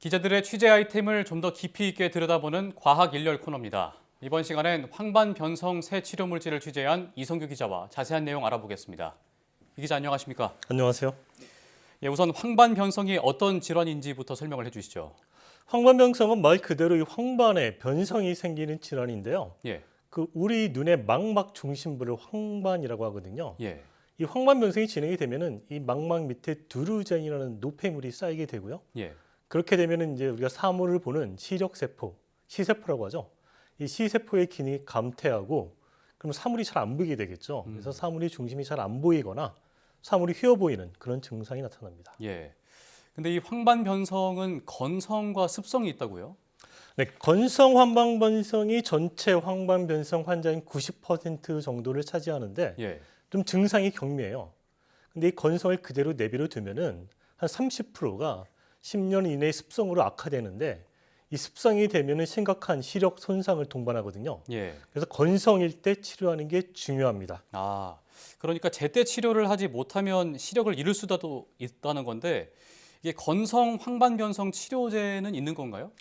기자들의 취재 아이템을 좀 더 깊이 있게 들여다보는 과학 일열 코너입니다. 이번 시간엔 황반변성 새 치료 물질을 취재한 이성규 기자와 자세한 내용 알아보겠습니다. 이 기자 안녕하십니까? 안녕하세요. 예, 우선 황반변성이 어떤 질환인지부터 설명을 해주시죠. 황반변성은 말 그대로 이 황반에 변성이 생기는 질환인데요. 예, 우리 눈의 망막 중심부를 황반이라고 하거든요. 예, 이 황반변성이 진행이 되면은 이 망막 밑에 두루젠이라는 노폐물이 쌓이게 되고요. 예, 그렇게 되면은 이제 우리가 사물을 보는 시력세포, 시세포라고 하죠. 이 시세포의 기능이 감퇴하고 그럼 사물이 잘 안 보이게 되겠죠. 그래서 사물의 중심이 잘 안 보이거나 사물이 휘어 보이는 그런 증상이 나타납니다. 예. 근데 이 황반변성은 건성과 습성이 있다고요? 네, 건성 황반변성이 전체 황반변성 환자인 90% 정도를 차지하는데 예, 좀 증상이 경미해요. 근데 이 건성을 그대로 내버려 두면은 한 30%가 10년 이내에 습성으로 악화되는데 이 습성이 되면은 심각한 시력 손상을 동반하거든요. 예. 그래서 건성일 때 치료하는 게 중요합니다. 아, 그러니까 제때 치료를 하지 못하면 시력을 잃을 수도 있다는 건데 이게 건성 황반변성 치료제는 있는 건가요?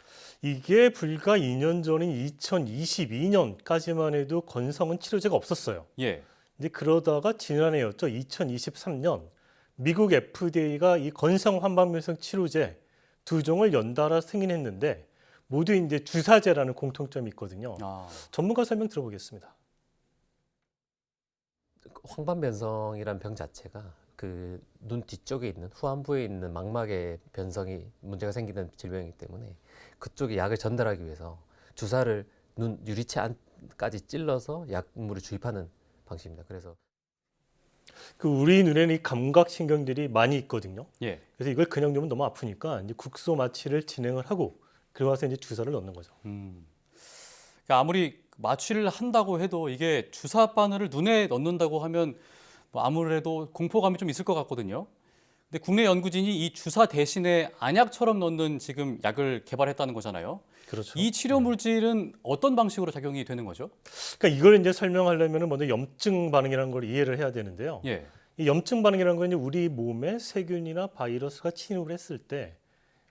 이게 불과 2년 전인 2022년까지만 해도 건성은 치료제가 없었어요. 예, 근데 그러다가 지난해였죠. 2023년 미국 FDA가 이 건성 황반변성 치료제 두 종을 연달아 승인했는데 모두 이제 주사제라는 공통점이 있거든요. 아, 전문가 설명 들어보겠습니다. 황반변성이란 병 자체가 그 눈 뒤쪽에 있는 후안부에 있는 망막에 변성이 문제가 생기는 질병이기 때문에 그쪽에 약을 전달하기 위해서 주사를 눈 유리체 안까지 찔러서 약물을 주입하는 방식입니다. 그래서 우리 눈에는 이 감각 신경들이 많이 있거든요. 예. 그래서 이걸 그냥 놓으면 너무 아프니까 이제 국소 마취를 진행을 하고 그러고 나서 이제 주사를 넣는 거죠. 그러니까 아무리 마취를 한다고 해도 이게 주사 바늘을 눈에 넣는다고 하면 뭐 아무래도 공포감이 좀 있을 것 같거든요. 근데 국내 연구진이 이 주사 대신에 안약처럼 넣는 지금 약을 개발했다는 거잖아요. 그렇죠. 이 치료 물질은 어떤 방식으로 작용이 되는 거죠? 그러니까 이걸 이제 설명하려면 먼저 염증 반응이라는 걸 이해를 해야 되는데요. 예, 이 염증 반응이라는 건 이제 우리 몸에 세균이나 바이러스가 침입을 했을 때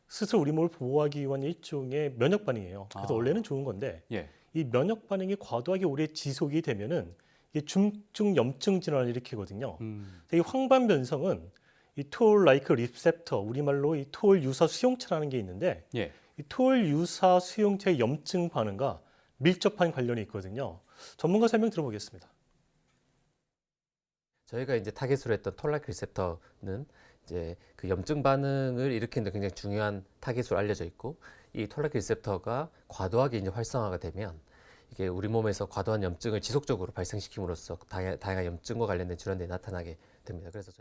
스스로 우리 몸을 보호하기 위한 일종의 면역 반응이에요. 그래서 아. 원래는 좋은 건데 예, 이 면역 반응이 과도하게 오래 지속이 되면은 이게 중증 염증 질환을 일으키거든요. 이 황반변성은 이 토올 라이크 리셉터, 우리말로 이 토올 유사 수용체라는 게 있는데 예. 이 토올 유사 수용체의 염증 반응과 밀접한 관련이 있거든요. 전문가 설명 들어보겠습니다. 저희가 이제 타겟으로 했던 톨라이크 리셉터는 이제 그 염증 반응을 일으키는 데 굉장히 중요한 타겟으로 알려져 있고 이 톨라이크 리셉터가 과도하게 이제 활성화가 되면 이게 우리 몸에서 과도한 염증을 지속적으로 발생시킴으로써 다양한 염증과 관련된 질환들이 나타나게 됩니다. 그래서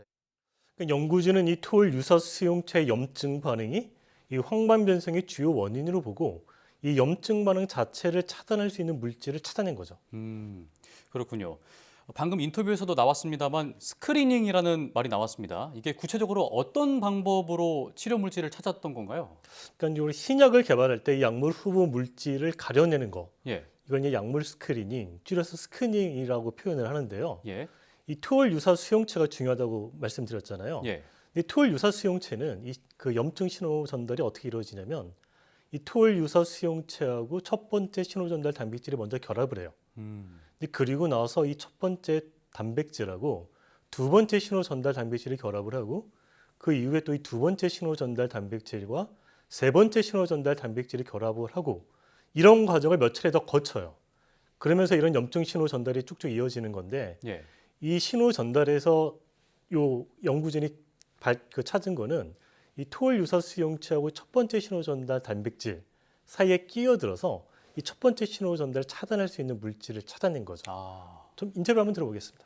연구진은 이 토올 유사 수용체 염증 반응이 이 황반변성의 주요 원인으로 보고 이 염증 반응 자체를 차단할 수 있는 물질을 찾아낸 거죠. 그렇군요. 방금 인터뷰에서도 나왔습니다만 스크리닝이라는 말이 나왔습니다. 이게 구체적으로 어떤 방법으로 치료 물질을 찾았던 건가요? 그러니까 우리 신약을 개발할 때 이 약물 후보 물질을 가려내는 거, 예, 이걸 이제 약물 스크리닝, 줄여서 스크린이라고 표현을 하는데요. 예, 이 토올 유사 수용체가 중요하다고 말씀드렸잖아요. 예. 이 토올 유사 수용체는 그 염증 신호 전달이 어떻게 이루어지냐면 이 토올 유사 수용체하고 첫 번째 신호 전달 단백질이 먼저 결합을 해요. 그리고 나서 이 첫 번째 단백질하고 두 번째 신호 전달 단백질이 결합을 하고 그 이후에 또 이 두 번째 신호 전달 단백질과 세 번째 신호 전달 단백질이 결합을 하고 이런 과정을 몇 차례 더 거쳐요. 그러면서 이런 염증 신호 전달이 쭉쭉 이어지는 건데 예. 이 신호 전달에서 요 연구진이 찾은 거는 이 토올 유사 수용체하고 첫 번째 신호 전달 단백질 사이에 끼어들어서 이 첫 번째 신호 전달을 차단할 수 있는 물질을 찾아낸 거죠. 아, 좀 인터뷰 한번 들어보겠습니다.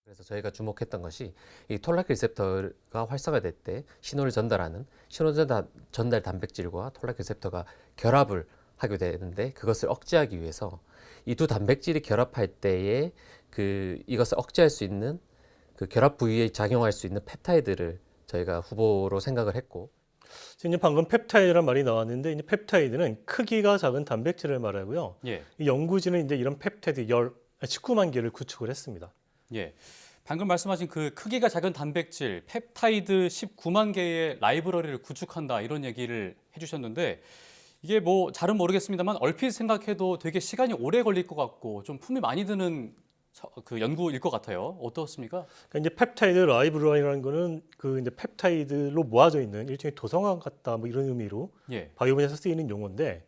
그래서 저희가 주목했던 것이 이 톨라이크 리셉터가 활성화될 때 신호를 전달하는 신호 전달 단백질과 톨라이크 리셉터가 결합을 하게 되는데 그것을 억제하기 위해서 이 두 단백질이 결합할 때에 이것을 억제할 수 있는 그 결합 부위에 작용할 수 있는 펩타이드를 저희가 후보로 생각을 했고 이제 방금 펩타이드란 말이 나왔는데 이제 펩타이드는 크기가 작은 단백질을 말하고요. 예, 이 연구진은 이제 이런 펩타이드 19만 개를 구축을 했습니다. 예. 방금 말씀하신 그 크기가 작은 단백질, 펩타이드 19만 개의 라이브러리를 구축한다 이런 얘기를 해주셨는데 이게 뭐 잘은 모르겠습니다만 얼핏 생각해도 되게 시간이 오래 걸릴 것 같고 좀 품이 많이 드는 그 연구일 것 같아요. 어떻습니까? 그러니까 이제 펩타이드 라이브러리라는 거는 그 이제 펩타이드로 모아져 있는 일종의 도서관 같다 뭐 이런 의미로 예. 바이오 분야에서 쓰이는 용어인데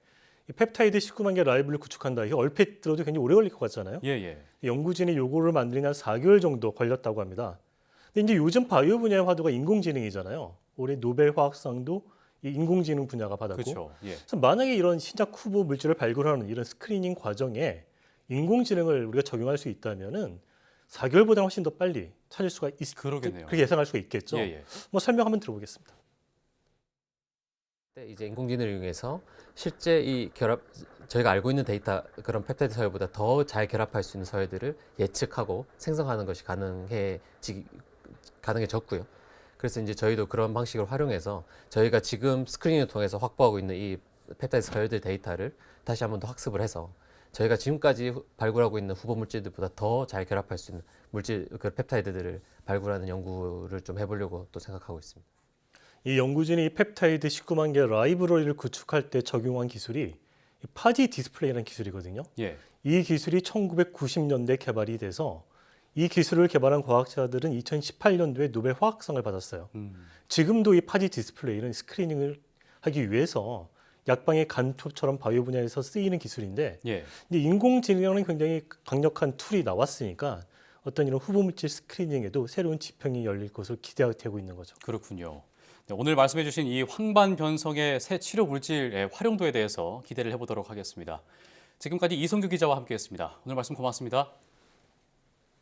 이 펩타이드 19만 개 라이브러리를 구축한다. 이게 얼핏 들어도 굉장히 오래 걸릴 것 같잖아요. 예, 예. 연구진이 요거를 만드는 한 4개월 정도 걸렸다고 합니다. 근데 이제 요즘 바이오 분야의 화두가 인공지능이잖아요. 올해 노벨 화학상도 이 인공지능 분야가 받았고. 그렇죠. 예. 그래서 만약에 이런 신작 후보 물질을 발굴하는 이런 스크리닝 과정에 인공지능을 우리가 적용할 수 있다면은 4개월보다 훨씬 더 빨리 찾을 수가 그러겠네요. 그렇게 예상할 수가 있겠죠. 예, 예. 뭐 설명 한번 들어보겠습니다. 네, 이제 인공지능을 이용해서 실제 이 결합 저희가 알고 있는 데이터 그런 펩타이드 서열보다 더 잘 결합할 수 있는 서열들을 예측하고 생성하는 것이 가능해졌고요. 그래서 이제 저희도 그런 방식을 활용해서 저희가 지금 스크린을 통해서 확보하고 있는 이 펩타이드 서열들 데이터를 다시 한번 더 학습을 해서 저희가 지금까지 발굴하고 있는 후보 물질들보다 더 잘 결합할 수 있는 물질 그 펩타이드들을 발굴하는 연구를 좀 해보려고 또 생각하고 있습니다. 이 연구진이 이 펩타이드 19만 개 라이브러리를 구축할 때 적용한 기술이 이 파지 디스플레이라는 기술이거든요. 예. 이 기술이 1990년대 개발이 돼서 이 기술을 개발한 과학자들은 2018년도에 노벨 화학상을 받았어요. 지금도 이 파지 디스플레이는 스크리닝을 하기 위해서 약방의 간톱처럼 바이오 분야에서 쓰이는 기술인데 예. 근데 인공지능이라는 굉장히 강력한 툴이 나왔으니까 어떤 이런 후보 물질 스크리닝에도 새로운 지평이 열릴 것으로 기대되고 있는 거죠. 그렇군요. 네, 오늘 말씀해 주신 이 황반 변성의 새 치료 물질의 활용도에 대해서 기대를 해보도록 하겠습니다. 지금까지 이성규 기자와 함께했습니다. 오늘 말씀 고맙습니다.